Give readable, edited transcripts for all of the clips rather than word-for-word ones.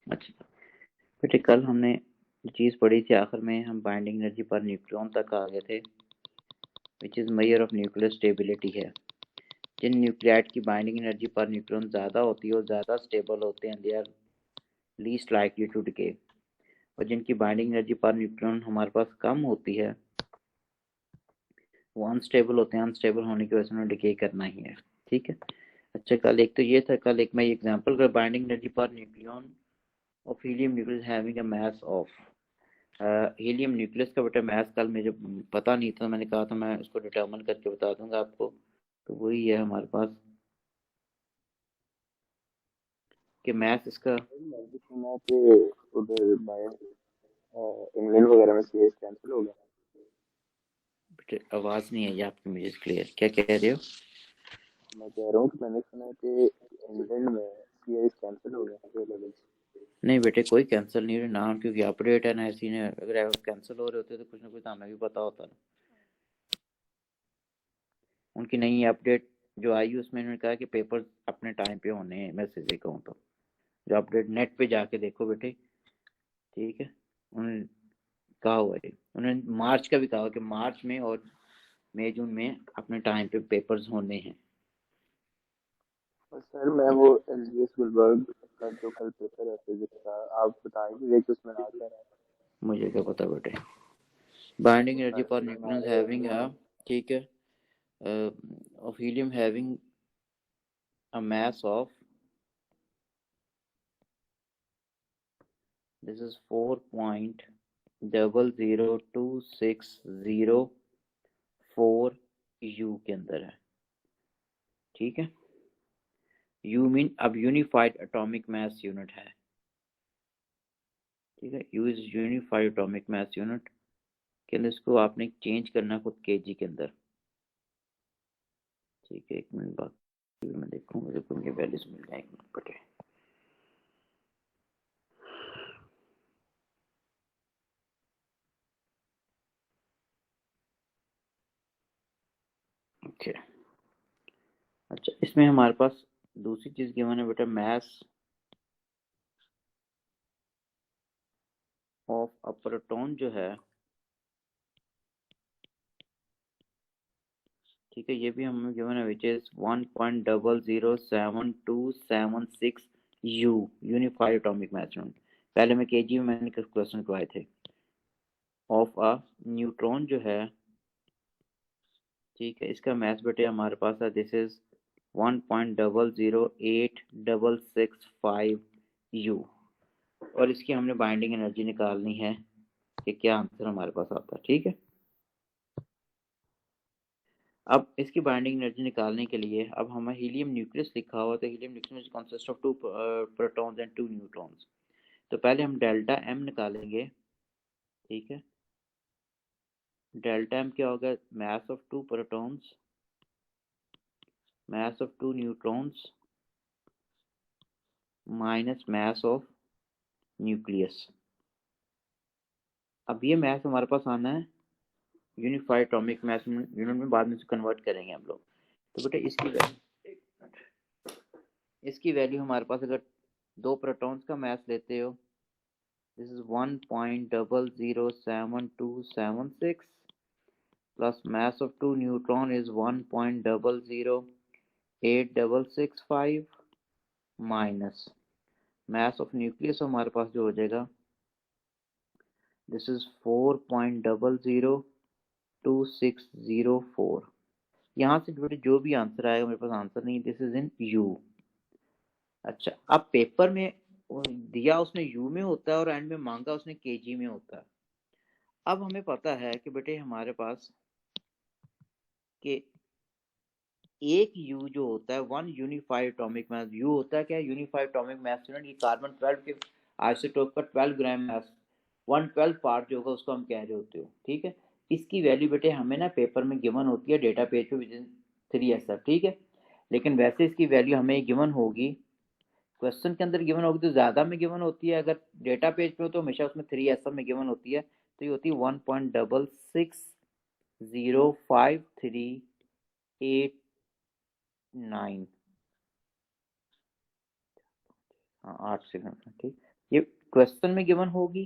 अच्छा बेटे, कल हमने चीज़ पढ़ी थी, आखिर में हम बाइंडिंग एनर्जी पर न्यूक्लियन तक आ गए थे, which is measure of nuclear stability है। जिन न्यूक्लियाइड की बाइंडिंग एनर्जी पर न्यूक्लियन ज़्यादा होती है और ज़्यादा स्टेबल होते हैं, they are least likely to decay. और जिनकी बाइंडिंग एनर्जी पर न्यूक्लियन हमारे पास कम होती है, वो अनस्टेबल होते हैं। अनस्टेबल होने की वजह से उन्हें डिके करना ही है। ठीक है। अच्छा, कल एक तो ये था, कल एक मैं एग्जांपल कर binding energy per nucleon of helium nucleus having a mass of helium nucleus का बेटा मास कल मुझे पता नहीं था, मैंने कहा था मैं उसको डिटर्मिन करके बता दूंगा आपको। तो वही है हमारे पास कि मास इसका। मैं भी सुना है कि उधर बाय इंग्लैंड वगैरह में सीरीज कैंसिल हो गया। बेटे आवाज़ नहीं आई आपकी मुझे क्लियर, क्या कह रहे हो? मैं कह रहा हूँ कि मैंने सुना है कि इंग्लैंड में सीरीज कैंसिल हो गया ये लेवल। नहीं बेटे, कोई कैंसिल नहीं हो रहा ना, क्योंकि अपडेट है ना ऐसी ने, अगर कैंसिल हो रहे होते तो कुछ ना कुछ तो हमें भी पता होता ना। उनकी नई अपडेट जो आई उसमें उन्होंने कहा कि पेपर अपने टाइम पे होने हैं, मैं सही कहूँ तो। जो अपडेट नेट पे जाके देखो बेटे, ठीक है, उन्होंने कहा हुआ है, उन्होंने मार्च का भी कहा कि मार्च में और मई जून में अपने टाइम पे पेपर्स होने हैं। और सर मैं वो एलजीएस गुलबर्ग का जो कल पेपर है फिजिक्स का, आप बताएंगे कि उसमें आ क्या रहा मुझे क्या पता बेटे। बाइंडिंग है। एनर्जी सर फॉर सुनने में आ न्यूक्लियस रहा है हैविंग कि अ, ठीक है, of helium having a mass of, this is 4.002604 U के अंदर है। ठीक है। यू मीन अब यूनिफाइड एटॉमिक मास यूनिट है। ठीक है, you is unified atomic mass unit के अंदर इसको आपने चेंज करना खुद केजी के अंदर। ठीक है, एक मिनट बाद मैं देखूँ मुझे मुझे वैल्यूज मिल जाए, एक मिनट बटे। ओके। अच्छा, इसमें हमारे पास दूसरी चीज गिवन है बेटा, मास ऑफ अ प्रोटॉन जो है, ठीक है, ये भी हमें गिवन है, which is 1.007276 you, unified atomic mass unit. पहले में केजी में मैंने क्वेश्चन करवाए थे। ऑफ अ न्यूट्रॉन जो है, ठीक है, इसका मास बेटे हमारे पास है, दिस इज 1.008665 यू। और इसकी हमने बाइंडिंग एनर्जी निकालनी है कि क्या आंसर हमारे पास आता है। ठीक है। अब इसकी बाइंडिंग एनर्जी निकालने के लिए अब हमें हीलियम न्यूक्लियस लिखा हुआ, तो helium nucleus consist of 2 protons and 2 neutrons. तो पहले हम डेल्टा एम निकालेंगे। ठीक है, डेल्टा एम क्या होगा, mass of 2 protons, mass of 2 neutrons minus mass of nucleus. अब ये मास हमारे पास आना है यूनिफाइड एटॉमिक मास यूनिट में, बाद में से कन्वर्ट करेंगे हम लोग। तो बेटा इसकी वैल्यू हमारे पास, अगर 2 प्रोटॉन्स का मास लेते हो, this is 1.007276 plus mass of 2 neutron is 1.008665 minus mass of nucleus हमारे पास जो हो जाएगा, this is 4.002604। यहाँ से जो भी आंसर आएगा, मेरे पास आंसर नहीं, दिस इज इन यू। अच्छा, अब पेपर में दिया उसने यू में होता है और एंड में मांगा उसने केजी में होता है। अब हमें पता है कि बेटे हमारे पास कि एक यू जो होता है, 1 यूनिफाइड एटॉमिक मास, यू होता है क्या, यूनिफाइड एटॉमिक मास यूनिट। ये कार्बन 12 के आइसोटोप का 12 ग्राम मास, 1/12 पार्ट जो होगा उसको हम कह रहे होते हो। ठीक है, इसकी वैल्यू बेटे हमें ना पेपर में गिवन होती है, डेटा पेज पे, विद इन 3SF। ठीक है, लेकिन वैसे इसकी वैल्यू हमें गिवन होगी, क्वेश्चन के अंदर गिवन होगी तो ज्यादा में गिवन होती है, अगर डेटा पेज पे हो तो हमेशा उसमें 3SF में गिवन होती है। तो ये होती है 1.660538। हाँ, 8 सेकंड। ठीक, ये क्वेश्चन में गिवन होगी,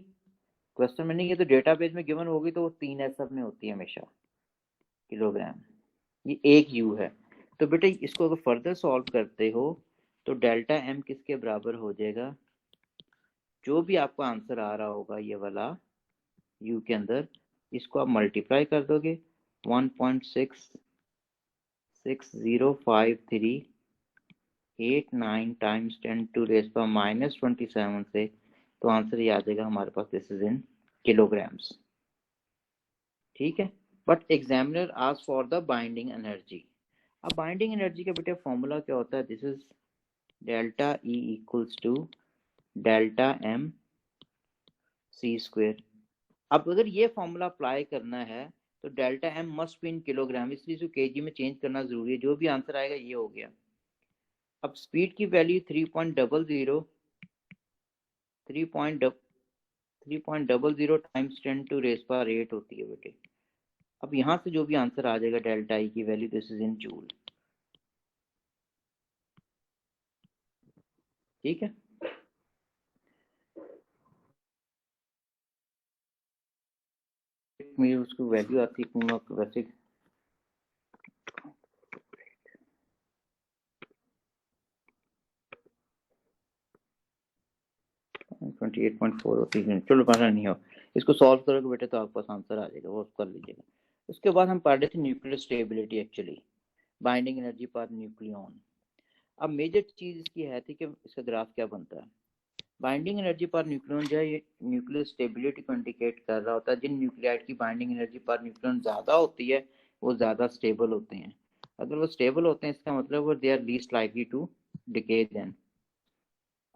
क्वेश्चन में नहीं, ये तो डेटाबेस में गिवन होगी, तो वो 3 SF में होती है हमेशा किलोग्राम। ये एक यू है। तो बेटे इसको अगर फर्दर सॉल्व करते हो तो डेल्टा एम किसके बराबर हो जाएगा, जो भी आपका आंसर आ रहा होगा ये वाला यू के अंदर, इसको आप मल्टीप्लाई कर दोगे 1.6605389 टाइम्स 10⁻⁻27 से, तो आंसर ये आ जाएगा हमारे पास, दिस इज इन किलोग्राम्स। ठीक है, but examiner ask for the binding energy. अब बाइंडिंग एनर्जी का बेटे फॉर्मूला क्या होता है, this is delta E equals to delta M C square. अब अगर ये फॉर्मूला अप्लाई करना है तो delta M must be in kilogram, इसलिए इसको केजी में चेंज करना जरूरी है। जो भी आंसर आएगा ये हो गया। अब स्पीड की वैल्यू 3.00 टाइम्स 10⁻⁸ होती है बेटे। अब यहाँ से जो भी आंसर आ जाएगा डेल्टा ई की value, this is in joule. ठीक है, मेरी उसकी वैल्यू आती है वैसे 28.4 होती है। चलो पता नहीं हो, इसको सॉल्व करोगे बेटे तो आपके पास आंसर आ जाएगा, वो कर लीजिएगा। उसके बाद हम पढ़ रहे थे nuclear stability, actually binding energy per nucleon. अब मेजर चीज इसकी है थी कि इसका ग्राफ क्या बनता है। बाइंडिंग एनर्जी पर न्यूक्लियन जो है ये न्यूक्लियर स्टेबिलिटी को इंडिकेट कर रहा होता है। जिन न्यूक्लियाइड की बाइंडिंग एनर्जी पर न्यूक्लियन ज्यादा होती है वो ज्यादा स्टेबल होते हैं। अगर वो स्टेबल होते हैं इसका मतलब वो they are least likely to decay then.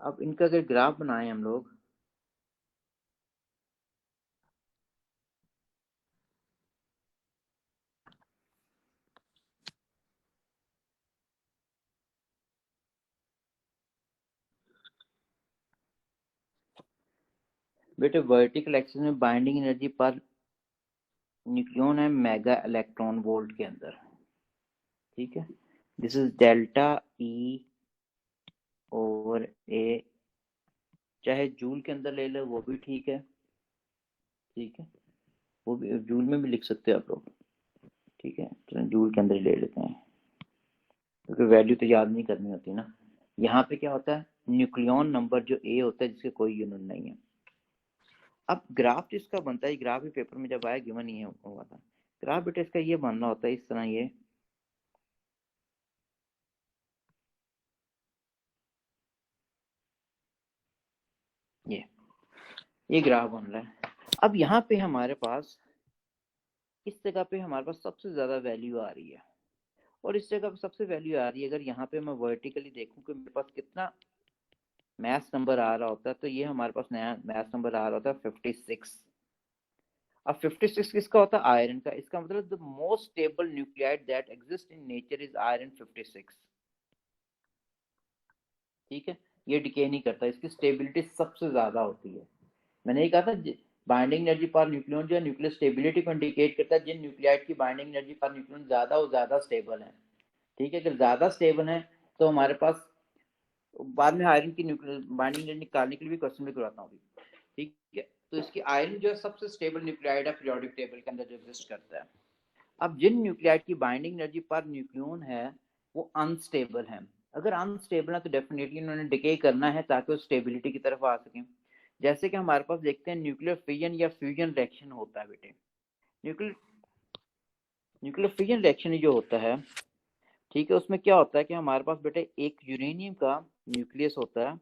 अब इनका अगर ग्राफ बनाए हम लोग, बेटे वर्टिकल एक्सिस में बाइंडिंग एनर्जी पर न्यूक्लियन है मेगा इलेक्ट्रॉन वोल्ट के अंदर। ठीक है, this is delta E over A, चाहे जूल के अंदर ले लो वो भी ठीक है। ठीक है, वो भी जूल में भी लिख सकते हैं आप लोग। ठीक है, चलो जूल के अंदर ही ले लेते हैं क्योंकि वैल्यू तो याद नहीं करनी होती ना। यहाँ पे क्या होता है, न्यूक्लियन नंबर जो ए होता है जिसके कोई यूनिट नहीं है। अब ग्राफ जिसका बनता है, ग्राफ भी पेपर में जब आया गिवन ही हुआ था, ग्राफ बेटा इसका ये बनना होता है इस तरह, ये ग्राफ बन रहा है। अब यहाँ पे हमारे पास इस जगह पे हमारे पास सबसे ज्यादा वैल्यू आ रही है और इस जगह पे सबसे वैल्यू आ रही है। अगर यहाँ पे मैं वर्टिकली देखूं कि मेरे पास कितना मैथ नंबर आ रहा होता है, तो ये हमारे पास नया मैथ नंबर आ रहा होता है 56। अब 56 किसका होता है, आयरन का। इसका मतलब the most stable nuclide that exist in nature is iron 56। ठीक है, ये डिके नहीं करता, इसकी स्टेबिलिटी सबसे ज्यादा होती है। मैंने ये कहा था बाइंडिंग एनर्जी पर न्यूक्लियन जो है न्यूक्लियर स्टेबिलिटी को इंडिकेट करता है। जिन न्यूक्लियाइड की बाइंडिंग एनर्जी पर न्यूक्लियन ज्यादा वो ज्यादा स्टेबल है। ठीक है, अगर ज्यादा स्टेबल है तो हमारे पास, बाद में आयरन की न्यूक्लियर बाइंडिंग एनर्जी निकालने के लिए भी क्वेश्चन भी करवाता हूँ। ठीक है, तो इसकी आयरन जो है सबसे स्टेबल न्यूक्लियाइड है पीरियोडिक टेबल के अंदर जो एग्जिस्ट करता है। अब जिन न्यूक्लियाइड की बाइंडिंग एनर्जी पर न्यूक्लियन है वो अनस्टेबल है। अगर अनस्टेबल है तो डेफिनेटली उन्होंने डिके करना है ताकि वो स्टेबिलिटी की तरफ आ सके। जैसे कि हमारे पास देखते हैं न्यूक्लियर फिजन या फ्यूजन रिएक्शन होता है बेटे। न्यूक्लियर न्यूक्लियर फिजन रिएक्शन जो होता है, ठीक है, उसमें क्या होता है कि हमारे पास बेटे एक यूरेनियम का न्यूक्लियस होता है,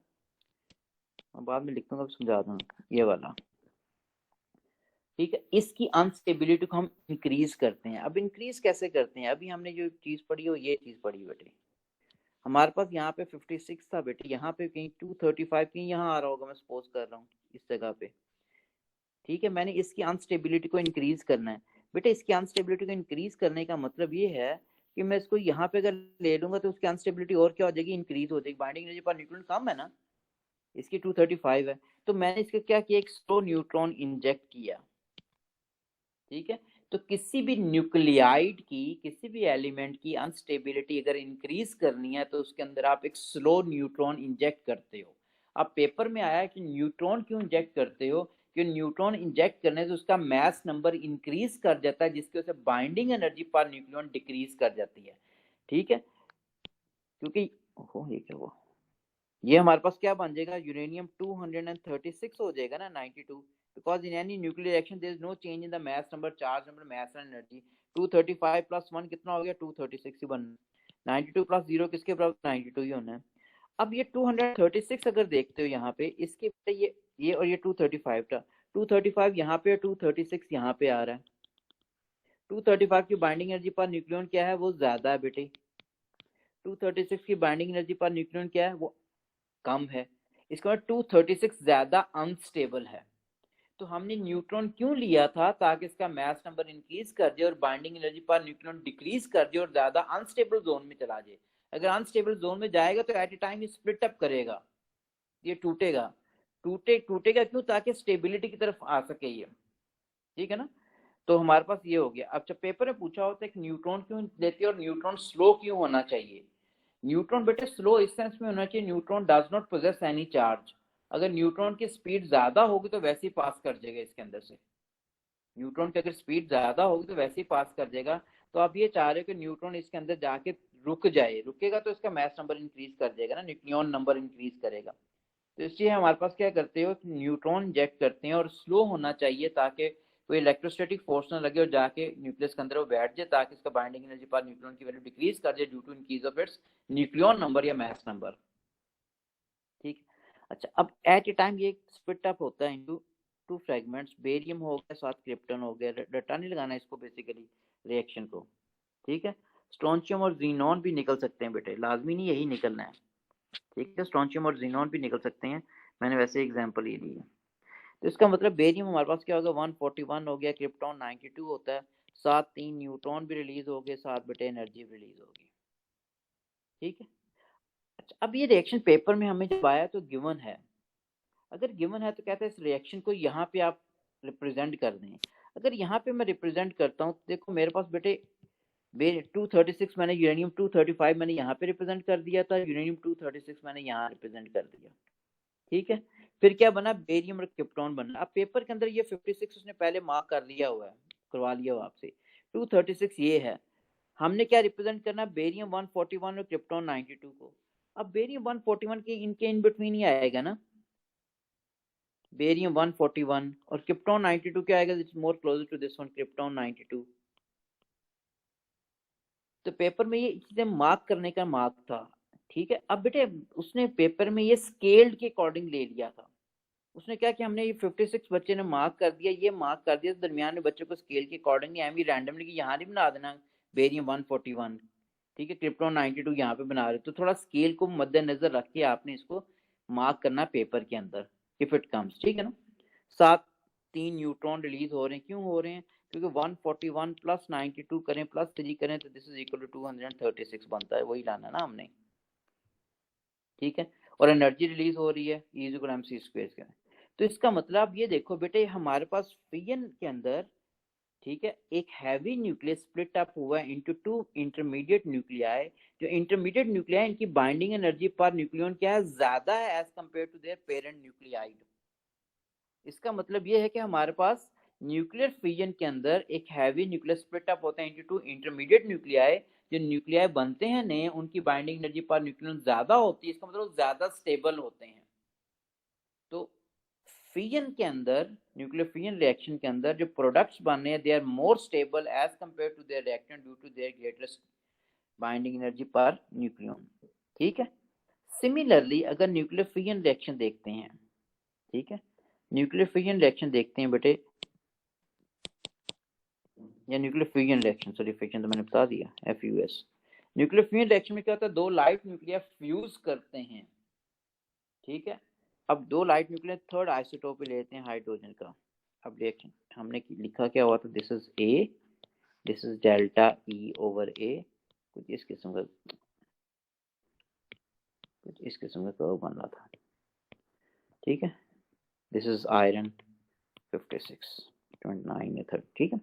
मैं बाद में लिख दूंगा समझा दूंगा, ये वाला। ठीक है, इसकी अनस्टेबिलिटी को हम इंक्रीज करते हैं। अब इंक्रीज कैसे करते हैं, अभी हमने जो चीज पढ़ी हो ये चीज पढ़ी बेटे। हमारे पास यहाँ पे 56 था बेटे, यहाँ पे कहीं 235 कहीं यहाँ आ रहा होगा, मैं सपोज कर रहा हूँ इस जगह पे। ठीक है, मैंने इसकी अनस्टेबिलिटी को इंक्रीज करना है बेटे। इसकी अनस्टेबिलिटी को इंक्रीज करने का मतलब ये है कि मैं इसको यहाँ पे अगर ले लूंगा तो उसकी अनस्टेबिलिटी और क्या हो जाएगी, इंक्रीज हो जाएगी। बाइंडिंग एनर्जी पर न्यूट्रॉन कम है ना, इसकी 235 है, तो मैंने इसका क्या किया, एक स्लो न्यूट्रॉन इंजेक्ट किया। ठीक है, तो किसी भी न्यूक्लियाइड की, किसी भी एलिमेंट की अनस्टेबिलिटी अगर इंक्रीज करनी है तो उसके अंदर आप एक स्लो न्यूट्रॉन इंजेक्ट करते हो। अब पेपर में आया कि न्यूट्रॉन क्यों इंजेक्ट करते हो, कि न्यूट्रॉन इंजेक्ट करने से उसका मास नंबर इंक्रीज कर जाता है, जिसकी वजह से binding energy per nucleon decrease कर जाती है। ठीक है, क्योंकि ये क्या हुआ, ये हमारे पास क्या बन जाएगा, यूरेनियम 236 हो जाएगा ना 92, because in any nuclear reaction there is no change in the mass number, charge number, mass and energy. 235 plus 1 कितना हो गया, 236 ही बनना। 92 प्लस 0 किसके बराबर, 92 ही होना है। अब ये 236 अगर देखते हो यहाँ पे, इसके ये और ये 235 था, 235 यहाँ पे, 236 यहाँ पे आ रहा है। 235 की बाइंडिंग एनर्जी पर न्यूक्लियन क्या है, वो ज्यादा है बेटे। 236 की बाइंडिंग एनर्जी पर न्यूक्लियन क्या है, वो कम है। इसके बाद 236 ज्यादा अनस्टेबल है। तो हमने न्यूट्रॉन क्यों लिया था, ताकि इसका मास नंबर इंक्रीज कर दे और binding energy per neutron decrease कर दे और ज्यादा अनस्टेबल जोन में चला जाए। अगर अनस्टेबल जोन में जाएगा तो एट ए टाइम ये स्प्लिट अप करेगा, ये टूटेगा। टूटेगा क्यों, ताकि स्टेबिलिटी की तरफ आ सके ये। ठीक है ना, तो हमारे पास ये हो गया। अब जब पेपर में पूछा होता है कि न्यूट्रॉन क्यों लेते हैं और न्यूट्रॉन स्लो क्यों होना चाहिए। न्यूट्रॉन बेटे स्लो इस सेंस में होना चाहिए, neutron does not possess any charge. अगर न्यूट्रॉन की स्पीड ज्यादा होगी तो वैसे ही पास कर जाएगा इसके अंदर से। न्यूट्रॉन की अगर स्पीड ज्यादा होगी तो वैसे ही पास कर देगा। तो आप ये चाह रहे हो कि न्यूट्रॉन इसके अंदर जाके रुक जाए, रुकेगा तो इसका मास नंबर इंक्रीज कर देगा ना, न्यूक्लियन नंबर इंक्रीज करेगा। तो इसलिए हमारे पास क्या करते हो, न्यूट्रॉन इंजेक्ट करते हैं और स्लो होना चाहिए, ताकि कोई इलेक्ट्रोस्टैटिक फोर्स ना लगे और जाके न्यूक्लियस के अंदर वो बैठ जाए, ताकि इसका बाइंडिंग एनर्जी पर न्यूट्रॉन की वैल्यू डिक्रीज कर जाए due to increase of its nucleon number या मास नंबर। ठीक। अच्छा, अब एट ए टाइम ये स्प्लिट अप होता है इनटू टू फ्रेगमेंट्स, बेरियम हो गया साथ क्रिप्टन हो गया, रटा नहीं लगाना इसको बेसिकली रिएक्शन को। ठीक है, स्ट्रोंशियम और जीनॉन भी निकल सकते हैं बेटे, लाजमी नहीं यही निकलना है। ठीक है, स्ट्रोंशियम और जीनॉन भी निकल सकते हैं, मैंने वैसे एग्जांपल ये ली है। तो इसका मतलब बेरियम हमारे पास क्या होगा, 141 हो गया, क्रिप्टॉन 92 होता है, साथ 3 न्यूट्रॉन भी रिलीज हो गए, साथ बेटे एनर्जी भी रिलीज होगी। ठीक है। अच्छा, अब ये रिएक्शन पेपर में हमें जब आया तो गिवन है, अगर गिवन है तो कहते हैं इस रिएक्शन को यहाँ पे आप रिप्रेजेंट कर दें। अगर यहाँ पे मैं रिप्रेजेंट करता हूँ तो देखो मेरे पास बेटे 236 मैंने यूरेनियम 235 मैंने यहाँ पे रिप्रेजेंट कर दिया था, यूरेनियम 236 मैंने यहाँ रिप्रेजेंट कर दिया। ठीक है, फिर क्या बना, बेरियम और क्रिप्टॉन बना। अब पेपर के अंदर ये 56 उसने पहले मार्क कर लिया हुआ है, करवा लिया हुआ आपसे। 236 ये है, हमने क्या रिप्रेजेंट करना, बेरियम 141 और क्रिप्टॉन 92 को। अब बेरियम 141 के इनके इन बिटवीन ही आएगा ना, बेरियम 141 और क्रिप्टॉन 92 क्या आएगा, it's more closer to this one, krypton 92। तो पेपर में ये चीजें मार्क करने का मार्क था। ठीक है, अब बेटे उसने पेपर में ये स्केल्ड के अकॉर्डिंग ले लिया था। उसने क्या कि हमने ये 56 बच्चे ने मार्क कर दिया, ये मार्क कर दिया, तो दरमियान में बच्चों को स्केल के अकॉर्डिंग नहीं, एम रैंडमली यहाँ नहीं बना देना बेरियम 141। ठीक है, क्रिप्टॉन 92 यहाँ पे बना रहे, तो थोड़ा स्केल को मद्देनजर रख के आपने इसको मार्क करना पेपर के अंदर, इफ इट कम्स। ठीक है ना, 3 न्यूट्रॉन रिलीज हो रहे हैं, क्यों हो रहे हैं, क्योंकि 141 प्लस 92 करें प्लस 3 करें तो दिस इज इक्वल टू 236 बनता है, वही लाना ना हमने। ठीक है, और एनर्जी रिलीज हो रही है E इक्वल mc स्क्वायर के। तो इसका मतलब ये देखो बेटे हमारे पास फिजन के अंदर, ठीक है, एक हैवी न्यूक्लियस स्प्लिट अप हुआ है इनटू 2 इंटरमीडिएट न्यूक्लियाई। जो इंटरमीडिएट न्यूक्लियाई इनकी बाइंडिंग एनर्जी पर न्यूक्लियन क्या है, ज्यादा है as compare to their parent nuclide. इसका मतलब ये है कि हमारे पास न्यूक्लियर फिजन के अंदर एक हैवी न्यूक्लियस स्प्लिट अप होता है इनटू 2 इंटरमीडिएट न्यूक्लियाई। जो न्यूक्लियाई बनते हैं नए, उनकी बाइंडिंग एनर्जी पर न्यूक्लियन ज्यादा होती है, इसका मतलब ज्यादा स्टेबल होते हैं। तो फिजन के अंदर, न्यूक्लियर फिजन रिएक्शन के अंदर जो प्रोडक्ट्स बन रहे हैं, they are more stable as compare to their reactant due to their greater binding energy per nucleon. ठीक है, सिमिलरली अगर न्यूक्लियर फिजन रिएक्शन देखते हैं, ठीक है, न्यूक्लियर फिजन रिएक्शन देखते हैं बेटे, या nuclear fusion reaction, sorry fusion तो मैंने बता दिया, FUS। न्यूक्लियर फ्यूजन रिएक्शन में क्या होता है, 2 लाइट न्यूक्लियर फ्यूज करते हैं। ठीक है, अब 2 लाइट न्यूक्लियर थर्ड आइसोटोप ले लेते हैं हाइड्रोजन का। अब रिएक्शन हमने लिखा क्या हुआ था, this is A, this is delta E over A, कुछ इस किस्म का कर्व बन रहा था। ठीक है, दिस इज आयरन 56 29 या 30। ठीक है,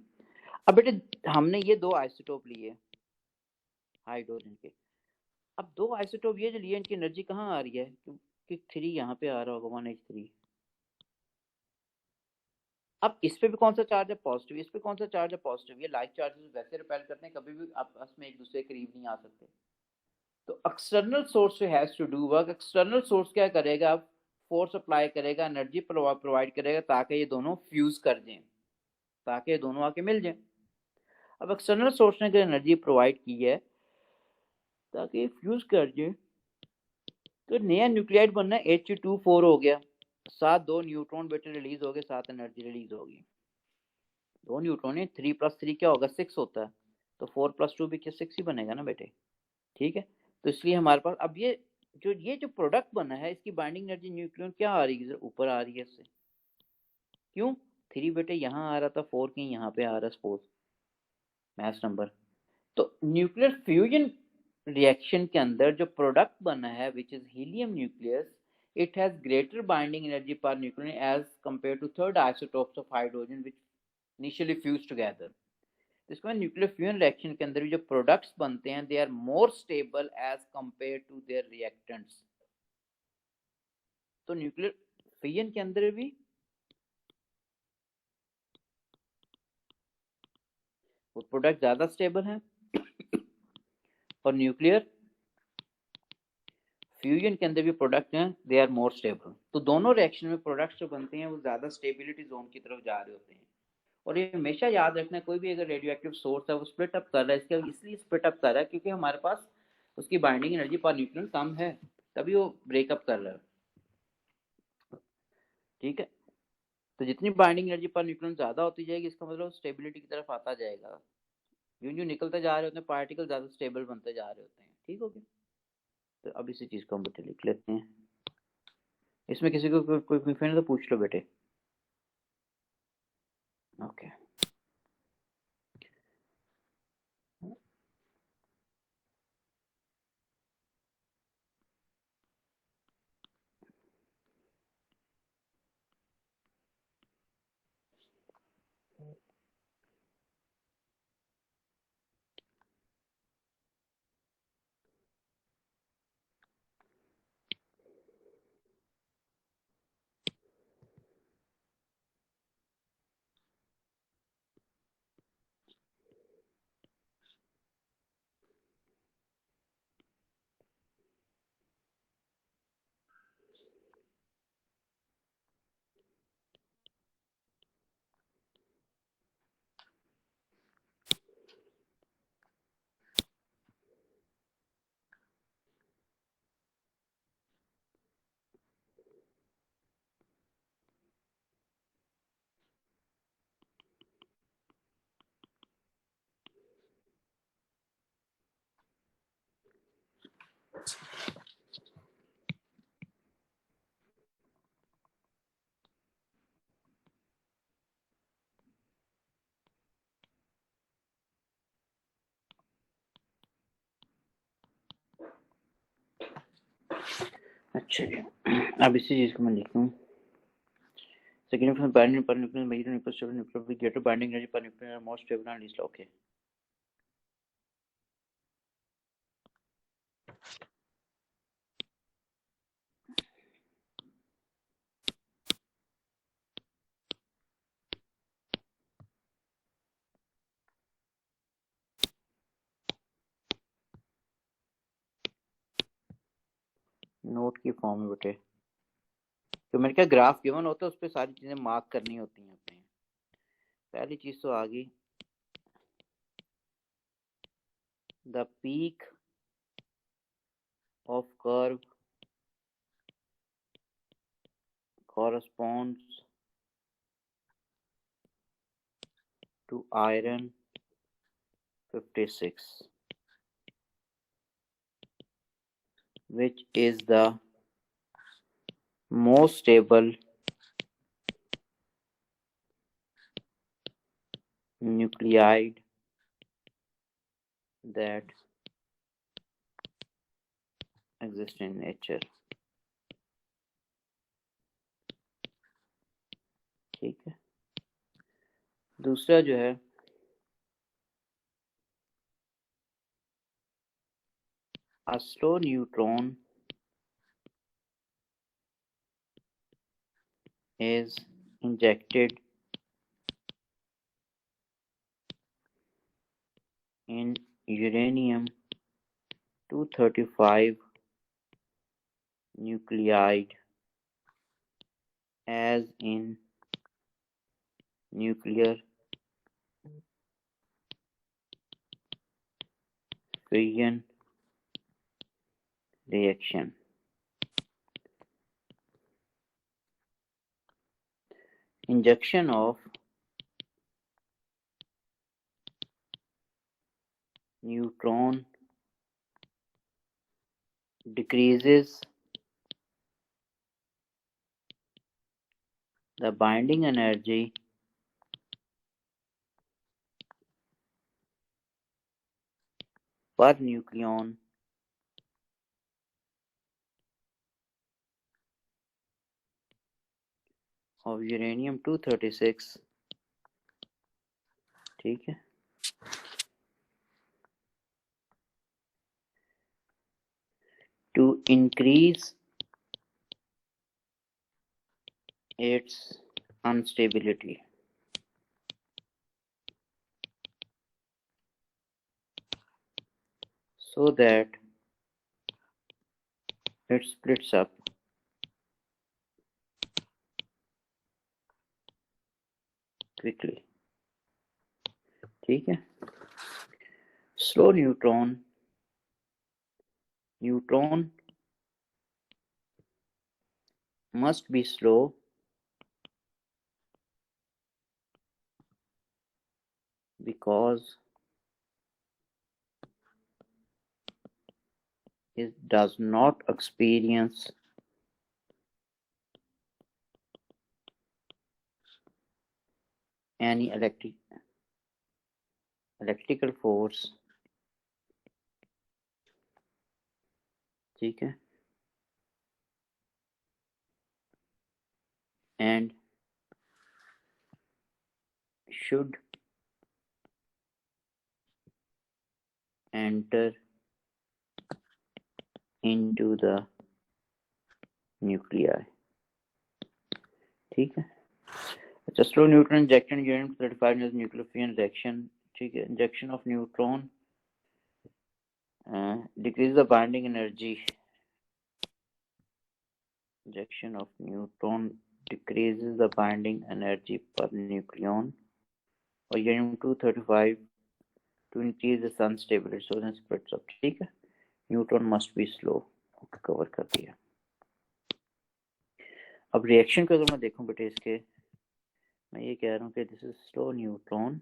अब बेटे हमने ये 2 आइसोटोप लिए हाइड्रोजन के। अब 2 आइसोटोप ये जो लिए, इनकी एनर्जी कहाँ आ रही है, कि 3 यहाँ पे आ रहा होगा 1H3। अब इस पे भी कौन सा चार्ज है? पॉजिटिव। इस पे कौन सा चार्ज है? पॉजिटिव। ये लाइक चार्जेस वैसे रिपेल करते हैं, कभी भी आपस में एक दूसरे के करीब नहीं आ सकते। तो external source has to do work. External source क्या करेगा? अब फोर्स अप्लाई करेगा, एनर्जी प्रोवाइड करेगा ताकि ये दोनों फ्यूज कर जाएं, ताकि ये दोनों आके मिल जाएं। अब एक्सटर्नल सोर्स ने अगर एनर्जी प्रोवाइड की है ताकि ये फ्यूज कर जाए, तो नया न्यूक्लियाइड बनना है। H2 4 हो गया, साथ 2 न्यूट्रॉन बेटे रिलीज हो गए, साथ एनर्जी रिलीज होगी। 2 न्यूट्रॉन है, 3 + 3 क्या होगा? 6 होता है, तो 4 + 2 भी क्या 6 ही बनेगा ना बेटे। ठीक है, तो इसलिए हमारे पास अब ये जो प्रोडक्ट बना है, इसकी बाइंडिंग एनर्जी न्यूक्लियन क्या आ रही है? ऊपर आ रही है इससे। क्यों? 3 बेटे यहाँ आ रहा था, 4 कहीं यहाँ पे आ रहा है, सपोज मैच नंबर। तो न्यूक्लियर फ्यूजन रिएक्शन के अंदर जो प्रोडक्ट बना है which is helium nucleus, it has greater binding energy per nucleon as compare to third isotopes of hydrogen which initially fuse together. इसमें न्यूक्लियर फ्यूजन रिएक्शन के अंदर भी जो प्रोडक्ट्स बनते हैं, they are more stable as compare to their reactants. तो nuclear fusion के अंदर भी वो प्रोडक्ट ज्यादा स्टेबल हैं, और न्यूक्लियर फ्यूजन के अंदर भी प्रोडक्ट हैं, दे आर मोर स्टेबल। तो दोनों रिएक्शन में प्रोडक्ट्स जो बनते हैं वो ज्यादा स्टेबिलिटी जोन की तरफ जा रहे होते हैं। और ये हमेशा याद रखना, कोई भी अगर रेडियो एक्टिव सोर्स है वो स्प्लिट अप कर रहा है, इसका इसलिए स्प्लिट अप कर रहा है क्योंकि हमारे पास उसकी बाइंडिंग एनर्जी पर न्यूक्लियन कम है, तभी वो ब्रेकअप कर रहा है। ठीक है, तो जितनी बाइंडिंग एनर्जी पर न्यूक्लियन ज्यादा होती जाएगी, इसका मतलब स्टेबिलिटी की तरफ आता जाएगा। यूं यूं निकलते जा रहे होते हैं पार्टिकल, ज्यादा स्टेबल बनते जा रहे होते हैं। ठीक हो गया, तो अब इसी चीज को हम बेटे लिख लेते हैं। इसमें किसी को कोई कंफ्यूजन तो पूछ लो बेटे। ओके, अच्छा जी, अब इसी चीज को मैं लिखता हूँ। Significant binding per nucleus major nucleus stable nucleus with greater binding energy per nucleus are more stable and least okay. Note की फॉर्म में बेटे, तो मैंने क्या ग्राफ गिवन होता है उस पर सारी चीजें मार्क करनी होती हैं अपने। पहली चीज तो आ गई, the peak of curve corresponds to iron 56, which is the most stable nuclide that exists in nature. ठीक है, दूसरा जो है a slow neutron is injected in uranium-235 nuclide as in nuclear fission reaction. Injection of neutron decreases the binding energy per nucleon of uranium-236, ठीक है, to increase its unstability. So that it splits up quickly, ठीक है. Slow neutron must be slow because it does not experience any electrical force, ठीक है, and should enter into the nuclei, ठीक है. अच्छा, slow neutron injection uranium-235 nuclear fission reaction, ठीक है. Injection of neutron decrease the binding energy. Injection of neutron decreases the binding energy per nucleon or uranium-235 to increase the sun stability, so then splits up, ठीक है. Neutron must be slow, cover कर दिया. अब reaction को अगर मैं देखूं बेटे इसके, मैं ये कह रहा हूँ कि दिस इज स्लो न्यूट्रॉन,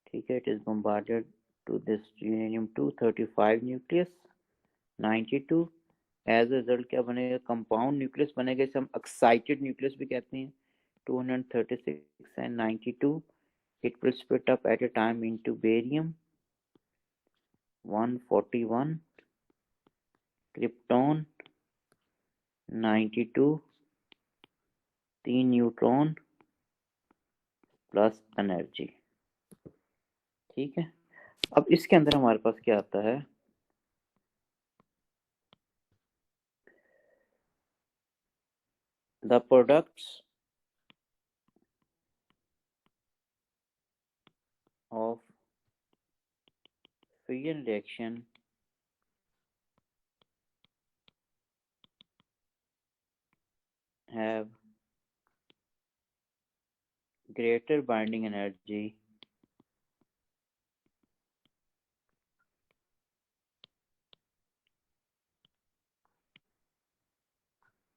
ठीक है. It is bombarded to this uranium-235 nucleus 92. As a result क्या बनेगा, कंपाउंड न्यूक्लियस बनेगा, इसे हम एक्साइटेड न्यूक्लियस भी कहते हैं. 236 and 92. It will split up at a time into barium 141, krypton 92, 3 neutron plus energy, ठीक है. अब इसके अंदर हमारे पास क्या आता है, the products of fission reaction have greater binding energy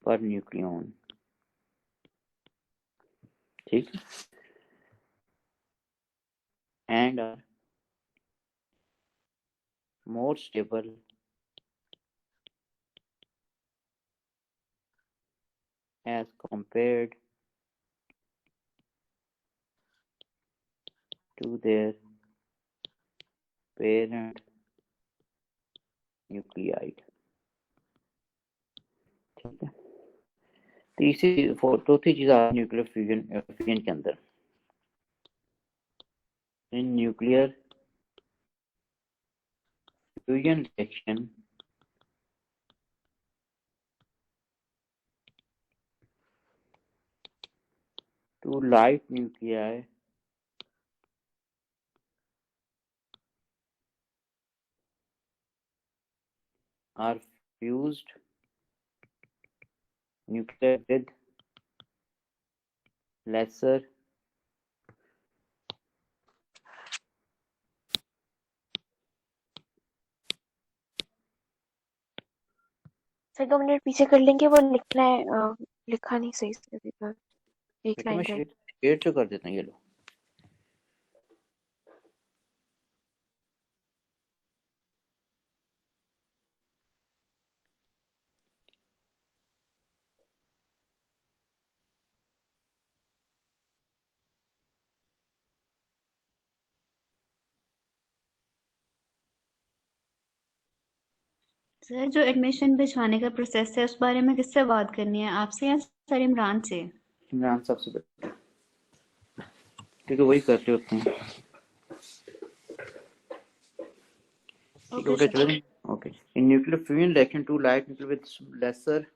per nucleon, ठीक है, and are more stable as compared to their parent nuclide, ठीक है. चौथी चीज आ न्यूक्लियर फ्यूजन के अंदर, in nuclear fusion reaction Two light nuclei are fused nuclei with lesser sir 2 minute पीछे कर लेंगे, वो लिखना है, लिखा नहीं सही से अभी तक, एक बेटा मैं लाइन रह शेयर तो कर देता हूँ, ये लो। सर जो एडमिशन भिजवाने का प्रोसेस है उस बारे में किससे बात करनी है, आपसे या सर इमरान से? इमरान साहब से बेटा, क्योंकि वही करते होते हैं। ठीक है बेटा, चलो। Okay, in nuclear fusion reaction two light nuclear with lesser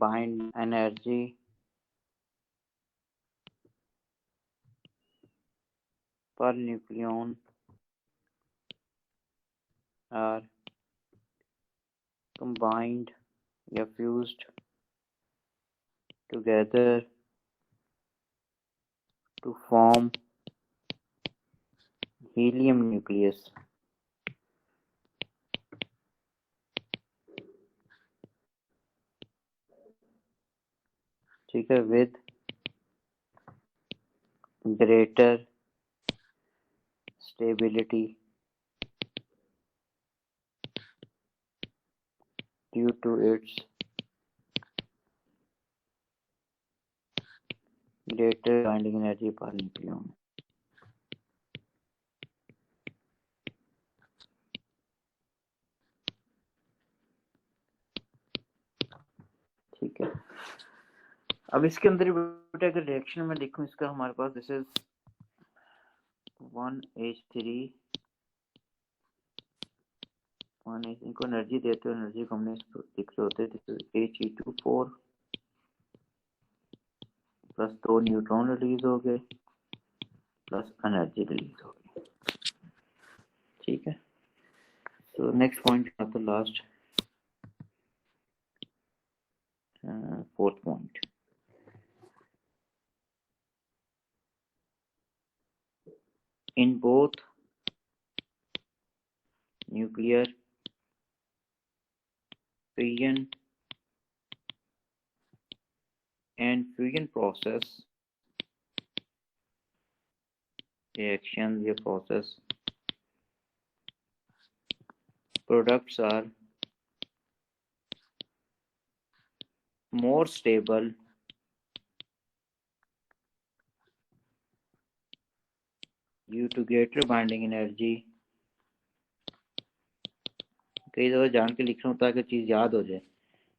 bind energy per nucleon are combined या fused together to form helium nucleus. ठीक है, with greater stability due to its greater binding energy per nucleon. ठीक है, अब इसके अंदर बेटा अगर रिएक्शन में देखूं इसका, हमारे पास दिस इज 1H3 इनको एनर्जी देते हो, एनर्जी को हमने लिख रहे होते, this is He24 plus 2 neutron release हो गए प्लस एनर्जी रिलीज हो गई। ठीक है, तो नेक्स्ट पॉइंट आता last, fourth point. In both nuclear fission and fusion process reactions या process products are more stable due to greater binding energy। कई दफा जान के लिख रहा हूँ ताकि चीज याद हो जाए।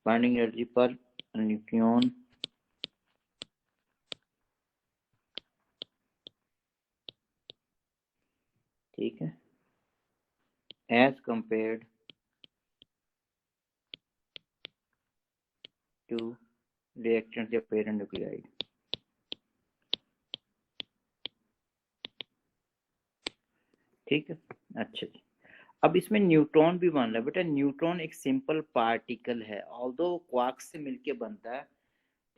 बाइंडिंग एनर्जी पर न्यूक्लियन ठीक है, एज कंपेयर्ड टू रिएक्टेंट्स या पेरेंट न्यूक्लियाइड। ठीक है, अच्छा जी। अब इसमें न्यूट्रॉन भी मान लो बेटा, न्यूट्रॉन एक सिंपल पार्टिकल है, ऑल्दो क्वार्क से मिलके बनता है।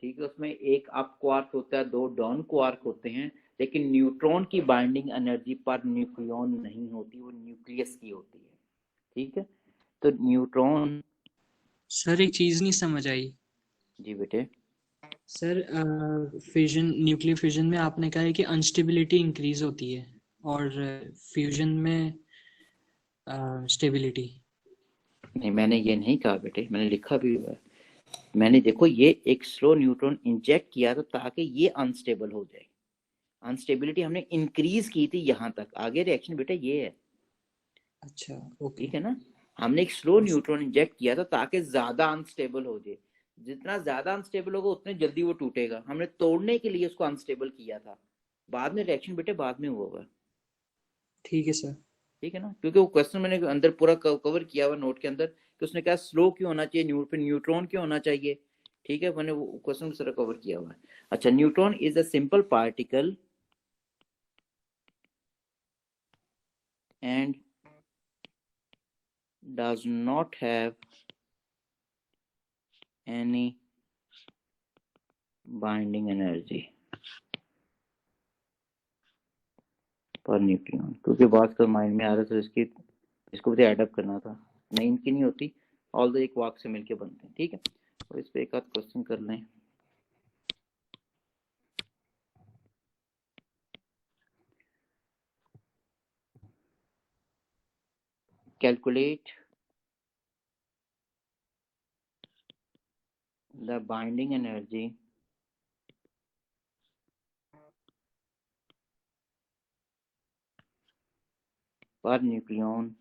ठीक है, उसमें एक अप क्वार्क होता है, 2 डाउन क्वार्क होते हैं, लेकिन न्यूट्रॉन की बाइंडिंग एनर्जी पर न्यूक्लियन नहीं होती, वो न्यूक्लियस की होती है। ठीक है, तो न्यूट्रॉन। सर एक चीज नहीं समझ आई। जी बेटे। सर फ्यूजन, न्यूक्लियर फ्यूजन में आपने कहा है कि अनस्टेबिलिटी इंक्रीज होती है और फ्यूजन में स्टेबिलिटी। नहीं, मैंने ये नहीं कहा बेटे, मैंने लिखा भी हुआ है। मैंने देखो ये एक स्लो न्यूट्रॉन इंजेक्ट किया था ताकि ये अनस्टेबल हो जाए, अनस्टेबिलिटी हमने इंक्रीज की थी यहाँ तक, आगे रिएक्शन बेटा ये है। अच्छा ओके, ठीक है ना, हमने एक स्लो न्यूट्रॉन इंजेक्ट किया था ताकि ज्यादा अनस्टेबल हो जाए, जितना ज्यादा अनस्टेबल होगा उतने जल्दी वो टूटेगा, हमने तोड़ने के लिए उसको अनस्टेबल किया था। बाद में रिएक्शन बेटे बाद में हुआ होगा। ठीक है सर। ठीक है ना, क्योंकि वो क्वेश्चन मैंने अंदर पूरा कवर किया हुआ नोट के अंदर कि उसने कहा स्लो क्यों होना चाहिए, फिर न्यूट्रॉन क्यों होना चाहिए, ठीक है, मैंने वो क्वेश्चन सारा कवर किया हुआ है। अच्छा, neutron is a simple particle and does not have any binding energy per nucleon, क्योंकि बात कर माइंड में आ रहा था इसको भी ऐड अप करना था, नहीं इनकी नहीं होती, ऑल एक वाक से मिलके बनते हैं, ठीक है। तो इस पे एक आध क्वेश्चन कर लें। Calculate the binding energy per nucleon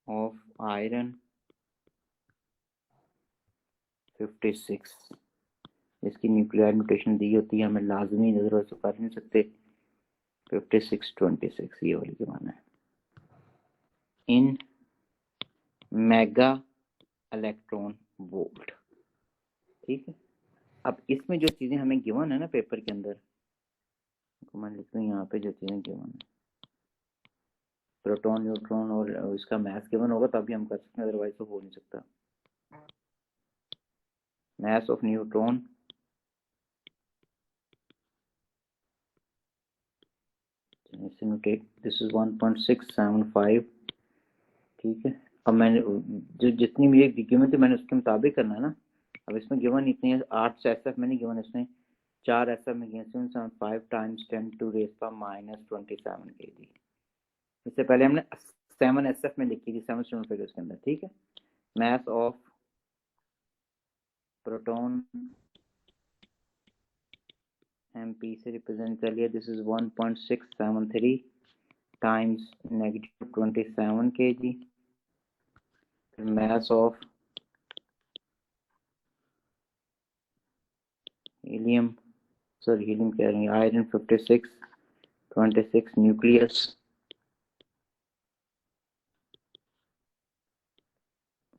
of iron 56। इसकी न्यूक्लियर म्यूटेशन दी होती है, हमें लाजमी नजर से कर नहीं सकते, 5626 ये वाली के माना है, इन मेगा इलेक्ट्रॉन वोल्ट, ठीक है। अब इसमें जो चीजें हमें गिवन है ना पेपर के अंदर, मैं लिखता हूँ यहाँ पे जो चीजें गिवन है, प्रोटॉन न्यूट्रॉन और इसका मास गिवन होगा तभी हम कर सकते हैं, अदरवाइज तो हो नहीं सकता। Mass of neutron this is 1.675, ठीक है। अब मैंने जो जितनी मेरी गिवन थी मैंने उसके मुताबिक करना है ना। अब इसमें गिवन इतनी है 8 SF में नहीं गिवन, इसमें 4 SF में गिवन 5 टाइम्स 10 टू रेज पर -27 kg। इससे पहले हमने 7 SF में लिखी थी, 7 स्टूडेंट फिगर्स के अंदर, ठीक है। मास ऑफ प्रोटॉन MP से रिप्रेजेंट कर लिया, this is 1.673 times -27 kg। mass of helium कह रहे हैं, iron 26 nucleus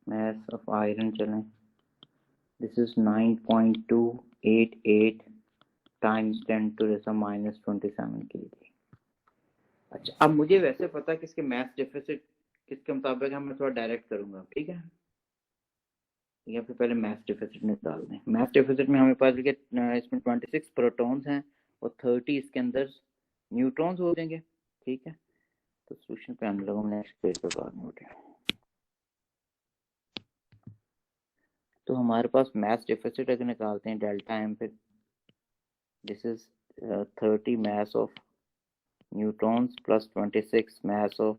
mass of iron चलें, this is 9.288 times 10 to the -27 kg। अच्छा, अब मुझे वैसे पता है कि इसके मैथ डेफिसिट किसके मुताबिक है, मैं थोड़ा डायरेक्ट करूंगा, ठीक है। या फिर पहले मैथ डेफिसिट निकाल दें। मैथ डेफिसिट में हमें पास इसमें 26 प्रोटॉन्स हैं और 30 इसके अंदर न्यूट्रॉन्स हो जाएंगे, ठीक है। तो सोल्यूशन पे हम लोग नेक्स्ट पेज पे बाद में उठे। तो हमारे पास मैथ डेफिसिट अगर निकालते हैं डेल्टा एम पे, this is 30 mass of neutrons plus 26 mass of